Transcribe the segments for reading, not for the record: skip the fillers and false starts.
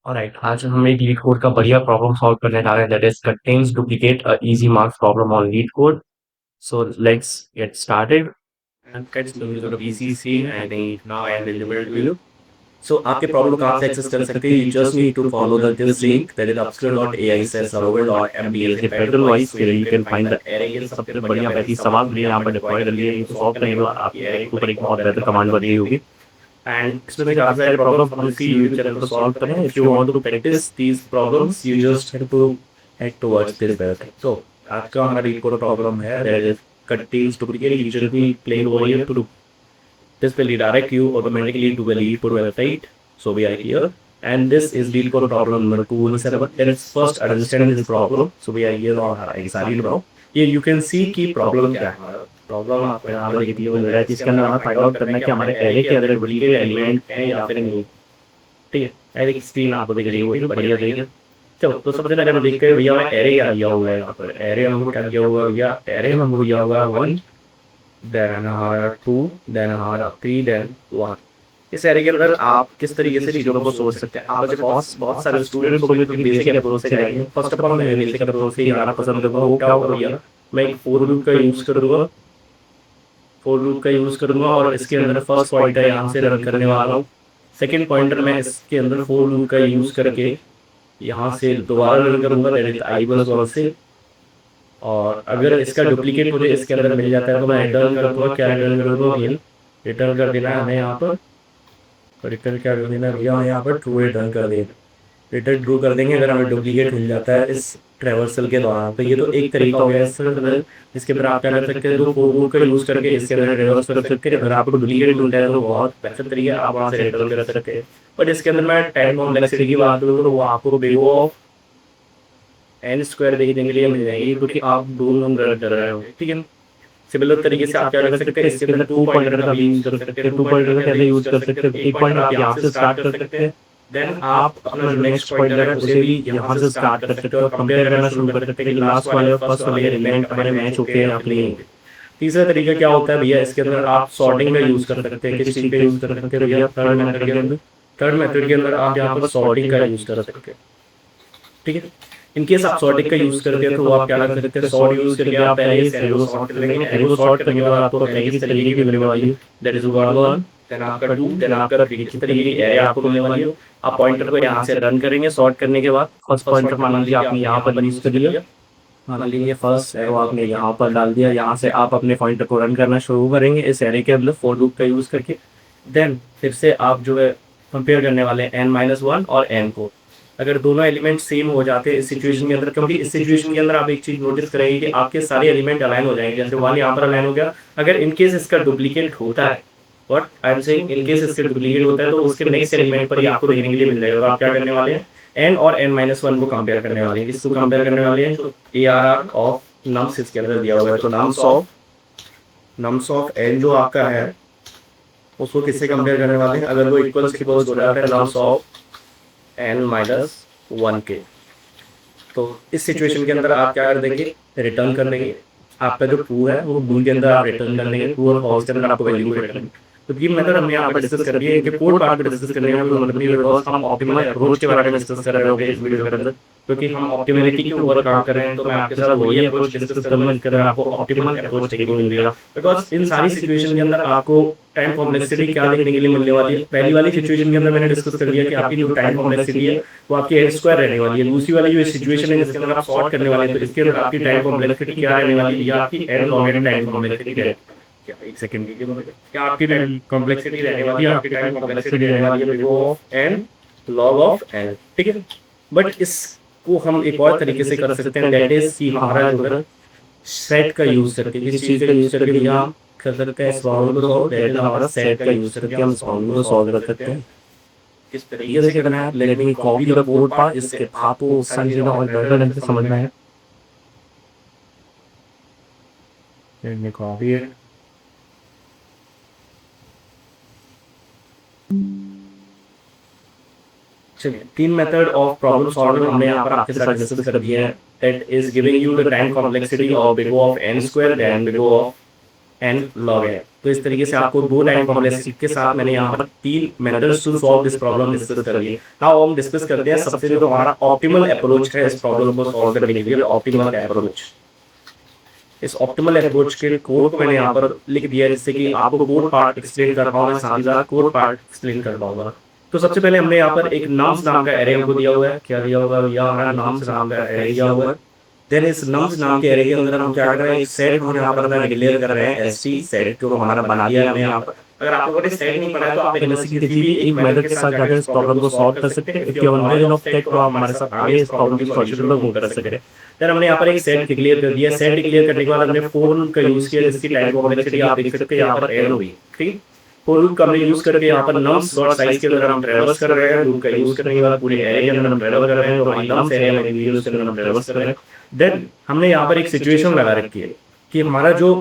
Alright, आज हम एक लीड कोड का बढ़िया प्रॉब्लम सॉल्व करने जा रहे हैं that is contains duplicate a easy marks problem on leet code. So let's get started. And catch the user of ECC and now I am delivered to you. So आपके problem को कहाँ से access कर सकते हैं? You just need to follow this link that is upskill.ai/laravel.mdl के pattern wise फिर you can find the array. ये सबसे बढ़िया वैसी सवाल बढ़िया यहाँ पर डिप्लॉय कर लिए सॉल्व करेंगे और आपकी array के ऊपर एक बहुत बेहतर कमांड बनी होगी. And इसमें काफी सारे प्रॉब्लम हम इसी यूट्यूब चैनल पर सॉल्व करें. If you want to practice these problems, you just have to head towards this website. So आज का हमारा लीड कोड प्रॉब्लम है that is contains duplicate. You should be playing over here to this will redirect you automatically to the lead code website. So we are here, and this is lead code problem number 217. Let's first understand this problem. So we are here on our example now. Here you can see कि problem क्या है. Problem आपको यहाँ पर दिखती है जिसके अंदर हमें फाइंड आउट करना है कि हमारे एरे के अंदर डुप्लीकेट एलिमेंट है या फिर नहीं. ठीक है, एरे की स्क्रीन आपको दिख रही है बढ़िया देखिए. चलो तो सबसे पहले हम देखते हैं भैया हमें एरे क्या दिया हुआ है. यहाँ पर एरे हमको क्या दिया हुआ है भैया? एरे में हमको दिया हुआ है 1, then 2, then 3, then 1. इस एरे के अंदर आप किस तरीके से चीज़ों को सोच सकते हैं. आप बहुत सारे स्टूडेंट को बेसिक अप्रोच से जाएंगे. फर्स्ट ऑफ ऑल मैं बेसिक अप्रोच से जाना पसंद करूँगा. वो क्या होगा भैया? मैं एक फोर लूप का यूज़ करूँगा. फोर लूप का यूज़ करूँगा और इसके अंदर फर्स्ट पॉइंटर यहाँ से रन करने वाला हूँ. सेकेंड पॉइंटर मैं इसके अंदर फोर लूप का यूज़ करके यहाँ से दोबारा रन करूँगा i+1 से. और अगर इसका डुप्लीकेट मुझे इसके अंदर मिल जाता है तो मैं रिटर्न कर दूँगा. क्या रिटर्न कर दूँगा? रिटर्न कर देना है हमें यहाँ पर. रिटर्न क्या कर देना भैया? यहाँ पर ट्रू रिटर्न कर देना. रिटर्न ट्रू कर देंगे अगर हमें डुप्लीकेट मिल जाता है इस ट्रैवर्सल के दौरान. तो ये तो एक तरीका हो गया. इसके अंदर आप क्या कर सकते हैं? तो फोर लूप का यूज़ करके इसके अंदर रिवर्स कर सकते हैं. अगर आपको डुप्लीकेट मिल जाए तो बहुत बेहतर तरीका है, आप वहाँ से रिटर्न कर सकते हैं. बट इसके अंदर मैं टाइम कॉम्प्लेक्सिटी की बात करूँ तो वो आपको O ऑफ n² देखने के लिए मिल जाएगी क्योंकि आप दोनों रन कर रहे हो. ठीक है, सिमिलर तरीके से आप क्या कर सकते हैं? इसके अंदर 2 पॉइंटर का भी यूज कर सकते हैं. 2 पॉइंटर का कैसे यूज कर सकते हैं? एक पॉइंटर आप यहाँ से स्टार्ट कर सकते हैं, देन आप अपना नेक्स्ट पॉइंटर है उसे भी यहाँ से स्टार्ट कर सकते हो और कंपेयर करना शुरू कर सकते हैं कि लास्ट वाले और फर्स्ट वाले एलिमेंट हमारे मैच होते हैं अपने. तीसरा तरीका क्या होता है भैया? इसके अंदर आप सॉर्टिंग का यूज कर सकते हैं. किस चीज का यूज कर सकते हैं भैया? थर्ड मेथड के अंदर. थर्ड मेथड के अंदर आप यहाँ पर सॉर्टिंग का यूज कर सकते हैं. ठीक है, इनकेस आप सॉर्टिंग का यूज करते हैं तो आप क्या कर सकते हैं? सॉर्ट यूज करके आप पहले इस एरो सॉर्ट कर लेंगे. एरो सॉर्ट करने के बाद आपको पहले इस तरीके की मिलने वाली है दैट इज 1, देन आपका 2, देन आपका 3. इस तरीके की एरे आपको मिलने वाली है. आप पॉइंटर को यहाँ से रन करेंगे. सॉर्ट करने के बाद फर्स्ट पॉइंटर मान लीजिए आपने यहाँ पर यूज कर लिया. मान लीजिए फर्स्ट एरो आपने यहाँ पर डाल दिया. यहाँ से आप अपने पॉइंटर को रन करना शुरू करेंगे इस एरे के अंदर फॉर लूप का यूज करके. देन फिर से आप जो है कंपेयर करने वाले हैं n-1 और n को. अगर दोनों एलिमेंट सेम हो जाते हैं इस सिचुएशन के अंदर, क्योंकि इस सिचुएशन के अंदर आप एक चीज नोटिस करेंगे कि आपके सारे एलिमेंट अलाइन हो जाएंगे. जैसे 1 यहाँ पर अलाइन हो गया. अगर इनकेस इसका डुप्लीकेट होता है, what I am saying, in case इसका डुप्लीकेट होता है तो उसके नेक्स्ट एलिमेंट पर ही आपको देखने के लिए मिल जाएगा. तो आप क्या करने वाले हैं? n और n-1 को कंपेयर करने वाले हैं. इसको कंपेयर करने वाले हैं तो ARR ऑफ नम्स इसके अंदर दिया हुआ है. तो नम्स ऑफ n जो आपका है उसको किससे कंपेयर करने वाले हैं? अगर वो इक्वल सपोज हो जाता है नम्स ऑफ n-1 के, तो इस सिचुएशन के अंदर आप क्या कर देंगे? रिटर्न कर देंगे. आपका जो ट्रू है वो बूल के अंदर आप रिटर्न कर देंगे. ट्रू और फॉल्स के अंदर आपको वैल्यू रिटर्न. तो ये मेथड हमने यहाँ पर डिस्कस कर दिया है कि कोड पार्ट पर डिस्कस करने में मतलब नहीं, बिकॉज हम ऑप्टिमल अप्रोच के बारे में डिस्कस कर रहे होंगे इस वीडियो के अंदर, क्योंकि हम ऑप्टिमलिटी के ऊपर काम कर रहे हैं. तो मैं आपके साथ वही अप्रोच डिस्कस करूँगा. आपको ऑप्टिमल अप्रोच देखने को मिलेगा बिकॉज इन सारी सिचुएशन के अंदर आपको टाइम कॉम्प्लेक्सिटी क्या देखने के लिए मिलने वाली है. पहली वाली सिचुएशन के अंदर मैंने डिस्कस कर दिया कि आपकी जो टाइम कॉम्प्लेक्सिटी है वो आपकी n² रहने वाली है. दूसरी वाली जो सिचुएशन है जिसके अंदर आप सॉर्ट करने वाले हैं तो इसके अंदर आपकी टाइम कॉम्प्लेक्सिटी क्या रहने वाली है? या आपकी n log n time complexity है. एक सेकंड की क्या आपकी कॉम्प्लेक्सिटी रहने वाली है? आपकी टाइम कॉम्प्लेक्सिटी रहने वाली है O of n log of n. ठीक है, बट इसको हम एक और तरीके से कर सकते हैं दैट इज कि हमारा जो है सेट का यूज करके, किसी चीज का यूज करके यहाँ कर सकते हैं सॉल्व को. दैट इज हमारा सेट का यूज करके हम सॉल्व को सॉल्व कर सकते हैं. किस तरीके से करना है? Let me copy the code part. इसके आपको समझना और बेटर ढंग से समझना है. Let me copy it. चलिए, 3 मेथड ऑफ प्रॉब्लम सॉल्विंग हमने यहाँ पर आपके साथ डिस्कस कर दिया है. That is giving you the time complexity of O of n² and O of n log n. तो इस तरीके से आपको दो लाइन फॉर्मूले के साथ मैंने यहाँ पर 3 methods to solve this problem discuss कर लिए। नाउ हम डिस्कस करते हैं सबसे जो हमारा ऑप्टिमल अप्रोच है इस प्रॉब्लम को सॉल्व करने के लिए, ऑप्टिमल अप्रोच। इस ऑप्टिमल अप्रोच के कोड को मैंने यहाँ पर लिख दिया है, जिससे कि आपको कोड पार्ट एक्सप्लेन कर पाऊंगा, साथ ही साथ कोड पार्ट एक्सप्लेन कर पाऊंगा। तो सबसे पहले हमने यहाँ पर एक नम्स नाम का एरे हमको दिया हुआ है, क्या दिया हुआ है, यहाँ हमारा नम्स नाम का एरे दिया हुआ है। देन इस नम्स नाम के एरे के अंदर हम क्या कर रहे हैं, एक सेट हम यहाँ पर डिक्लेयर कर रहे हैं, एसटी सेट को हमारा बना दिया है हमने यहाँ पर। अगर आपको कोई सेट नहीं पड़ा है तो आप किसी भी एक मेथड के साथ जाकर इस प्रॉब्लम को सॉल्व कर सकते हैं। If you have knowledge of tech तो आप हमारे साथ आगे इस प्रॉब्लम की सॉल्यूशन को कर सकते हैं। देन हमने यहाँ पर एक सेट डिक्लेयर कर दिया। सेट डिक्लेयर करने के बाद हमने फॉर लूप का यूज किया, जिसकी टाइप कॉम्प्लेक्सिटी आप देख सकते हैं यहाँ पर एन हुई, ठीक। फॉर लूप का हमने यूज करके यहाँ पर नम्स डॉट साइज के अंदर हम ट्रेवर्स कर रहे हैं। लूप का यूज करने के बाद पूरे एरे के अंदर हम ट्रेवर्स कर रहे हैं, और नम्स एरे में यूज करके हम ट्रेवर्स कर रहे हैं। देन हमने यहाँ पर एक सिचुएशन लगा रखी है कि हमारा जो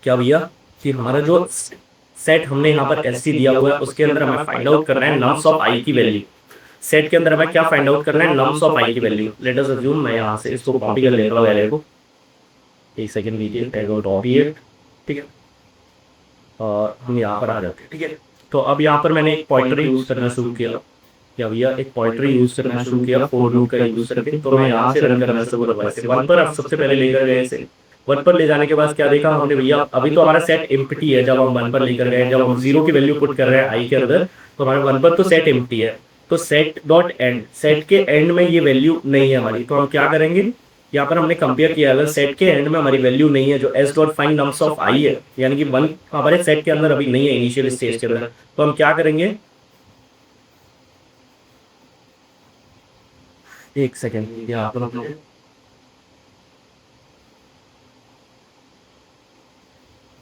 क्या भैया कि हमारा जो सेट हमने यहाँ पर एससी दिया हुआ है उसके अंदर हमें फाइंड आउट करना है नम्स ऑफ आई की वैल्यू। सेट के अंदर हमें क्या फाइंड आउट करना है, नम्स ऑफ आई की वैल्यू। लेट अस अज्यूम मैं यहाँ से इसको कॉपी कर लेता हूँ एरे को, एक सेकंड लीजिए, टैग आउट कॉपी है, ठीक है, और हम यहाँ पर आ जाते हैं, ठीक है। तो अब यहाँ पर मैंने एक पॉइंटर यूज करना शुरू किया, क्या भैया एक पॉइंटर यूज करना शुरू किया फॉर लूप का यूज करके। तो मैं यहाँ से रन करना शुरू करवा ऐसे 1 पर अब सबसे पहले लेकर गए इसे 1 पर ले जाने के बाद क्या देखा हमने भैया, अभी तो हमारा सेट एम्प्टी है। जब हम 1 पर लेकर गए, जब हम 0 की वैल्यू पुट कर रहे हैं आई के अंदर, तो हमारे 1 पर तो सेट एम्प्टी है। तो सेट डॉट एंड, सेट के एंड में ये वैल्यू नहीं है हमारी, तो हम क्या करेंगे, यहाँ पर हमने कंपेयर किया, अगर सेट के एंड में हमारी वैल्यू नहीं है जो s dot find nums of I है, यानी कि 1 हमारे सेट के अंदर अभी नहीं है इनिशियल स्टेज के अंदर, तो हम क्या करेंगे, एक सेकेंड यहाँ पर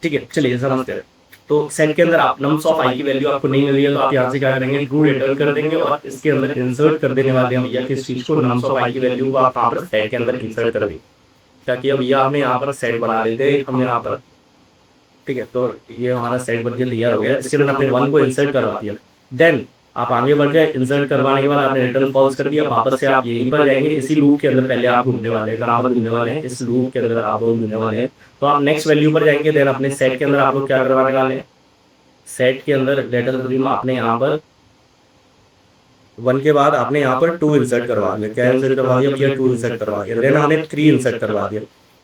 ठीक है, चलिए समझते हैं। तो सेट के अंदर आप नम्स ऑफ आई की वैल्यू आपको नहीं मिल रही है, तो आप यहाँ से क्या करेंगे, ट्रू रिटर्न कर देंगे और इसके अंदर इंसर्ट कर देने वाले हैं भैया किस चीज को, नम्स ऑफ आई की वैल्यू को आप यहाँ पर सेट के अंदर इंसर्ट कर देंगे। क्या किया भैया, हमने यहाँ पर सेट बना लेते हैं हमने यहाँ पर, ठीक है। तो ये हमारा सेट बन के लिया हो गया, इसके अंदर हमने 1 को इंसर्ट करवा दिया। देन आप आगे बढ़ गए, इंसर्ट करवाने के बाद आपने रिटर्न फॉल्स कर दिया, वापस से आप यहीं पर जाएंगे, इसी लूप के अंदर पहले आप घूमने वाले हैं, आप घूमने वाले हैं इस लूप के अंदर, आप घूमने वाले हैं। तो आप नेक्स्ट वैल्यू पर जाएंगे, देन अपने सेट के अंदर आप लोग क्या करवाने वाले हैं, सेट के अंदर लेटर आपने यहाँ पर 1 के बाद आपने यहाँ पर 2 इंसर्ट करवा दिया। क्या इंसर्ट करवा दिया भैया, 2 इंसर्ट करवा दिया। देन हमने 3 इंसर्ट करवा दिया।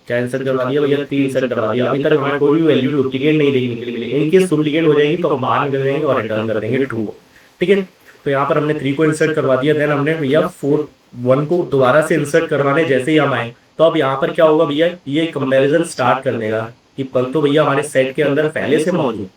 क्या इंसर्ट करवा दिया भैया, 3 इंसर्ट करवा दिया। अभी तक हमें कोई भी वैल्यू डुप्लीकेट नहीं देखने के लिए मिली, इनकेस डुप्लीकेट हो जाएगी तो हम बाहर कर देंगे और रिटर्न कर देंगे ट्रू, ठीक है। तो यहाँ पर हमने 3 को इंसर्ट करवा दिया। देन हमने भैया 1 को दोबारा से इंसर्ट करवाने जैसे ही हम आए, तो अब यहाँ पर क्या होगा भैया, ये कंपैरिजन स्टार्ट कर देगा कि पल तो भैया हमारे सेट के अंदर पहले से मौजूद,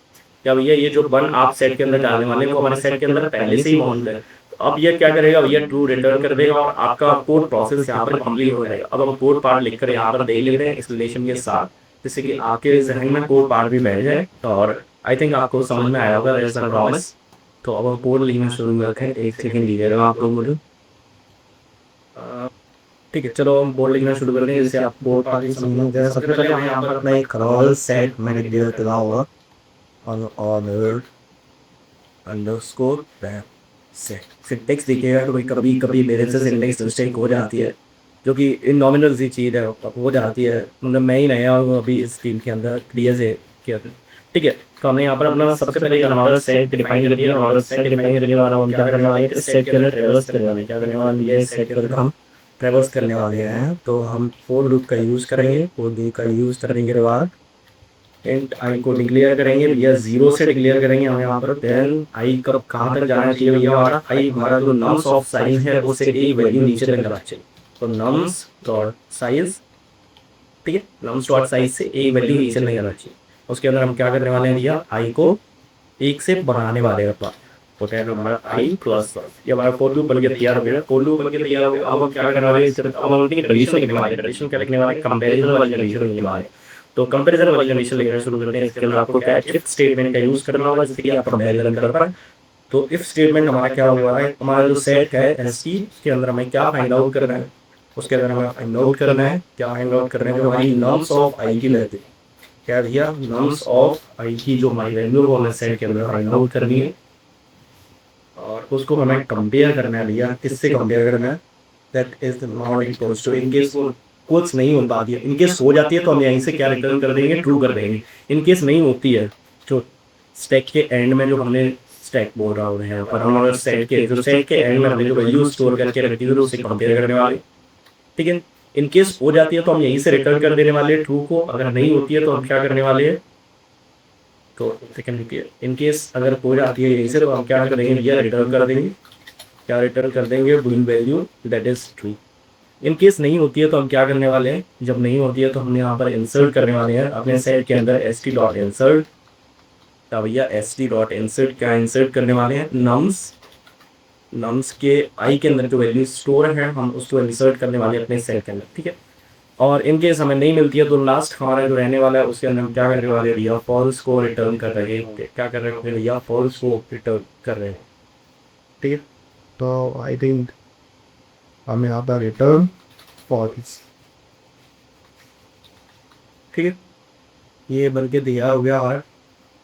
क्या भैया ये जो 1 आप सेट के अंदर डालने वाले वो हमारे सेट के अंदर पहले से ही मौजूद है। तो अब ये क्या करेगा भैया, ट्रू रिटर्न कर देगा और आपका कोड प्रोसेस यहाँ पर कंप्लीट हो जाएगा। अब हम कोड पार्ट लिखकर यहाँ पर देख लेते हैं एक्सप्लेनेशन के साथ, जिससे कि आपके जहन में कोड पार्ट भी बैठ जाए और आई थिंक आपको समझ में आया होगा एज अ प्रॉमिस। तो अब हम कोड लिखना शुरू करते हैं, एक सेकंड लीजिएगा आप लोग मुझे, ठीक है। चलो हम बोर्ड लिखना शुरू करते हैं, जिससे आप बोर्ड पार्ट समझ जाए। सबसे पहले हम यहाँ पर अपना एक रोल सेट मैंने डिक्लेयर करा होगा और अंडरस्कोर सिंटेक्स देखिएगा तो भाई कभी कभी मेरे से सिंटेक्स मिस्टेक हो जाती है, जो कि इननॉमिनल सी चीज़ है, हो जाती है। मतलब मैं ही नया हूँ अभी इस टीम के अंदर, क्लियर से किया, ठीक है। तो हमने यहाँ पर अपना सबसे पहले हमारा सेट डिफाइन कर दिया और सेट डिफाइन करने वाला हम क्या करने वाले हैं, सेट के अंदर ट्रेवर्स करने वाले, क्या करने वाले हैं, सेट के अंदर हम ट्रेवर्स करने वाले हैं। तो हम फॉर लूप का यूज़ करेंगे, फॉर लूप का यूज़ करने के बाद एंड आई को डिक्लेयर करेंगे भैया 0 से डिक्लेयर करेंगे हम यहाँ पर। देन आई कब कहाँ तक जाना चाहिए भैया, हमारा आई हमारा जो नम्स ऑफ साइज है उसे एक वैल्यू नीचे तक जाना चाहिए। तो नम्स डॉट साइज, ठीक है, नम्स डॉट साइज से एक वैल्यू नीचे नहीं जाना चाहिए। उसके अंदर हम क्या करने वाले हैं भैया, आई को 1 से बढ़ाने वाले हैं अपना, होता है हमारा आई प्लस, ये हमारा फॉर लूप बन के तैयार हो गया। फॉर लूप बन के तैयार हो गया। अब हम क्या करने वाले हैं, अब हम कंडीशन लिखने वाले हैं। कंडीशन क्या लिखने वाले, कंपैरिजन वाली कंडीशन लिखने वाले। तो कंपैरिजन वाली कंडीशन लिखना शुरू करते हैं। इसके अंदर आपको क्या इफ स्टेटमेंट का यूज करना होगा, जिससे कि आप कंपैरिजन कर पाए। तो इफ स्टेटमेंट हमारा क्या हुआ है, हमारा जो सेट है एसटी के अंदर हमें क्या फाइंड आउट करना है, उसके अंदर हमें फाइंड आउट करना है, क्या फाइंड आउट करना है, हमारी नम्स ऑफ आई की वैल्यू, क्या भैया नम्स ऑफ आई की जो हमारी वैल्यू वो हमें सेट के अंदर फाइंड आउट करनी है और उसको हमें कंपेयर करना है भैया, किससे कंपेयर करना है, that is not equals to, in case वो कुछ नहीं हो पाती है, इनकेस हो जाती है तो हम यहीं से क्या रिटर्न कर देंगे, ट्रू कर देंगे। इनकेस नहीं होती है जो स्टैक के एंड में जो हमने स्टैक बोल रहा हूँ यहाँ पर हम स्टैक के एंड में हमने जो वैल्यू स्टोर करके रखी थी उसे कंपेयर करने वाले, ठीक है। इन केस हो जाती है तो हम यहीं से रिटर्न कर देने वाले ट्रू को, अगर नहीं होती है तो हम क्या करने वाले हैं, तो सेकंड इन केस अगर हो जाती है यहीं से तो हम क्या करेंगे, ये रिटर्न कर देंगे, क्या रिटर्न कर देंगे, Boolean value that is true. In case नहीं होती है तो हम क्या करने वाले हैं, जब नहीं होती है तो हमने यहाँ पर इंसर्ट करने वाले हैं अपने सेट के अंदर st.insert, तब भैया st.insert क्या इंसर्ट करने वाले हैं, नम्स के आई के अंदर जो वैल्यू स्टोर है हम उसको इंसर्ट करने वाले हैं अपने सेट के अंदर, ठीक है। और इन केस हमें नहीं मिलती है तो लास्ट हमारा जो रहने वाला है उसके अंदर हम क्या करने वाले हैं, भैया फॉल्स को रिटर्न कर रहे हैं, क्या कर रहे हैं भैया, फॉल्स को रिटर्न कर रहे हैं, ठीक है। तो आई थिंक हम यहाँ पर रिटर्न फॉल्स, ठीक है, ये बन के दिया हो गया। और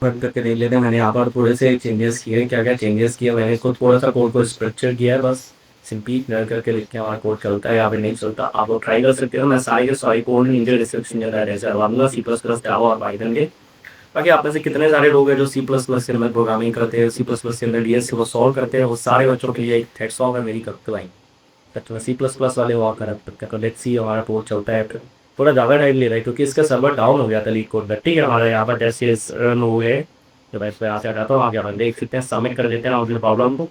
बंद करके देख लेते हैं, मैंने यहाँ पर थोड़े से चेंजेस किए, क्या क्या चेंजेस किया मैंने, इसको थोड़ा सा कोड को स्ट्रक्चर किया है, बस सिंपली रन करके लिख के हमारा कोड चलता है या फिर नहीं चलता, आप लोग ट्राई कर सकते हो। मैं सारे के सारे कोड नीचे डिस्क्रिप्शन में रहूँगा C++ जावा और पाइथन के। बाकी आप में से कितने सारे लोग हैं जो C++ के अंदर प्रोग्रामिंग करते हैं, C++ के अंदर DS को सॉल्व करते हैं, वो सारे बच्चों के लिए एक हेड्स ऑफ है मेरी क्लाइंट, तो C++ वाले वो कर लेट्स सी हमारा कोड चलता है। थोड़ा ज़्यादा टाइम ले रहा है क्योंकि इसका सर्वर डाउन हो गया था लीक कोड, ठीक है। हमारे यहाँ पर जैसे रन हुए जब मैं इस पर यहाँ से हटाता हूँ आगे हम देख सकते हैं, सबमिट कर देते हैं अपने प्रॉब्लम को,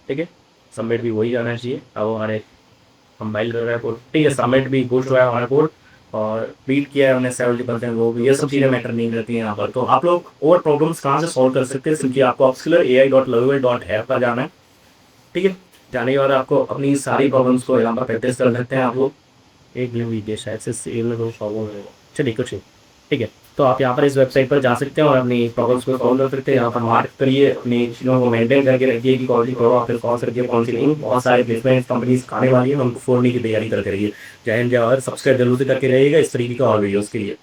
ठीक है। सबमिट भी वही जाना चाहिए, अब हमारे कंपाइल कर रहा है कोड, ठीक है। सबमिट भी पुश हुआ है हमारा कोड और बीट किया है हमने 70%, वो भी, ये सब चीज़ें मैटर नहीं करती हैं यहाँ पर। तो आप लोग और प्रॉब्लम्स कहाँ से सॉल्व कर सकते हैं, सिंपली आपको upskillerai.lovell.app पर जाना है, ठीक है। जाने के बाद आपको अपनी सारी प्रॉब्लम्स को यहाँ पर प्रैक्टिस कर सकते हैं आप लोग। एक वीडियो शायद से सेल में प्रॉब्लम है, चलिए कुछ नहीं, ठीक है। तो आप यहाँ पर इस वेबसाइट पर जा सकते हैं और अपनी प्रॉब्लम्स को सॉल्व कर सकते हैं। यहाँ पर मार्क करिए, अपनी चीज़ों को मेंटेन करके रखिए कि कौन सी प्रॉब्लम फिर कौन सी रखिए कौन सी नहीं। बहुत सारे प्लेसमेंट कंपनीज आने वाली है, हम फोड़ने की तैयारी करके रहिए। जय हिंद जय भारत, सब्सक्राइब जरूर से करके रहिएगा इस तरीके का और वीडियोज़ के लिए।